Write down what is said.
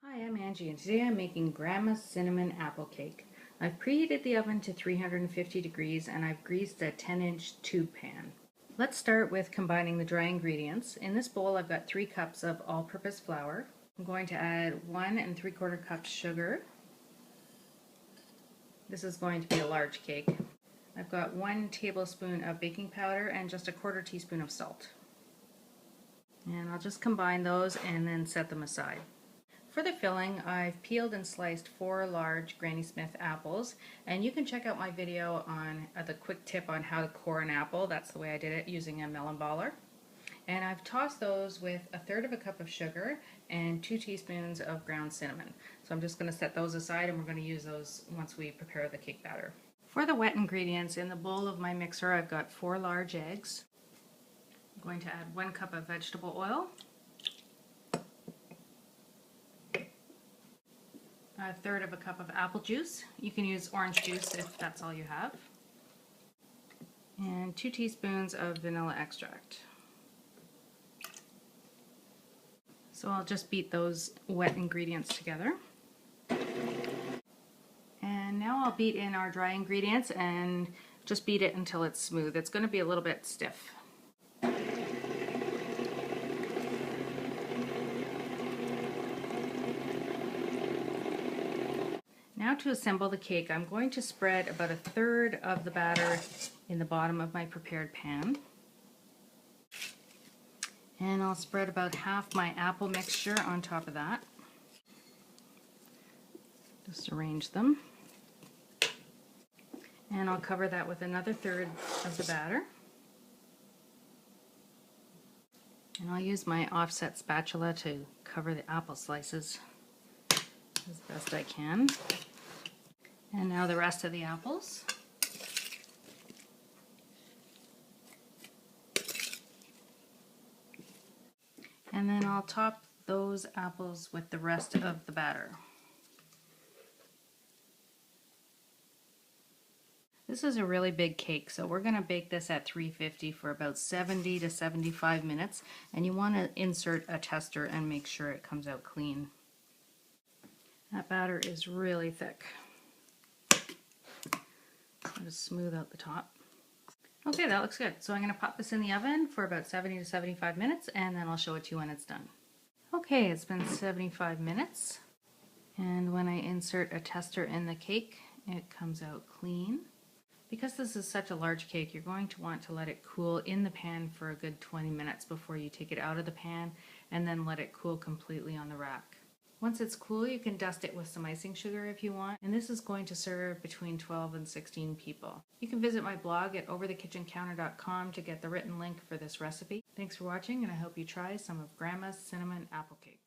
Hi, I'm Angie, and today I'm making Grandma's Cinnamon Apple Cake. I've preheated the oven to 350 degrees and I've greased a 10-inch tube pan. Let's start with combining the dry ingredients. In this bowl I've got 3 cups of all-purpose flour. I'm going to add 1 3/4 cups sugar. This is going to be a large cake. I've got 1 tablespoon of baking powder and just a 1/4 teaspoon of salt. And I'll just combine those and then set them aside. For the filling, I've peeled and sliced 4 large Granny Smith apples, and you can check out my video on the quick tip on how to core an apple. That's the way I did it, using a melon baller. And I've tossed those with 1/3 cup of sugar and 2 teaspoons of ground cinnamon. So I'm just going to set those aside and we're going to use those once we prepare the cake batter. For the wet ingredients, in the bowl of my mixer I've got 4 large eggs. I'm going to add 1 cup of vegetable oil, 1/3 cup of apple juice. You can use orange juice if that's all you have. And 2 teaspoons of vanilla extract. So I'll just beat those wet ingredients together. And now I'll beat in our dry ingredients and just beat it until it's smooth. It's going to be a little bit stiff. Now to assemble the cake, I'm going to spread about 1/3 of the batter in the bottom of my prepared pan. And I'll spread about half my apple mixture on top of that. Just arrange them. And I'll cover that with another 1/3 of the batter. And I'll use my offset spatula to cover the apple slices as best I can. And now the rest of the apples. And then I'll top those apples with the rest of the batter. This is a really big cake, so we're going to bake this at 350 for about 70 to 75 minutes, and you want to insert a tester and make sure it comes out clean. That batter is really thick. I'll just smooth out the top. Okay, that looks good. So I'm going to pop this in the oven for about 70 to 75 minutes, and then I'll show it to you when it's done. Okay, it's been 75 minutes, and when I insert a tester in the cake, it comes out clean. Because this is such a large cake, you're going to want to let it cool in the pan for a good 20 minutes before you take it out of the pan, and then let it cool completely on the rack. Once it's cool, you can dust it with some icing sugar if you want, and this is going to serve between 12 and 16 people. You can visit my blog at overthekitchencounter.com to get the written link for this recipe. Thanks for watching, and I hope you try some of Grandma's Cinnamon Apple Cake.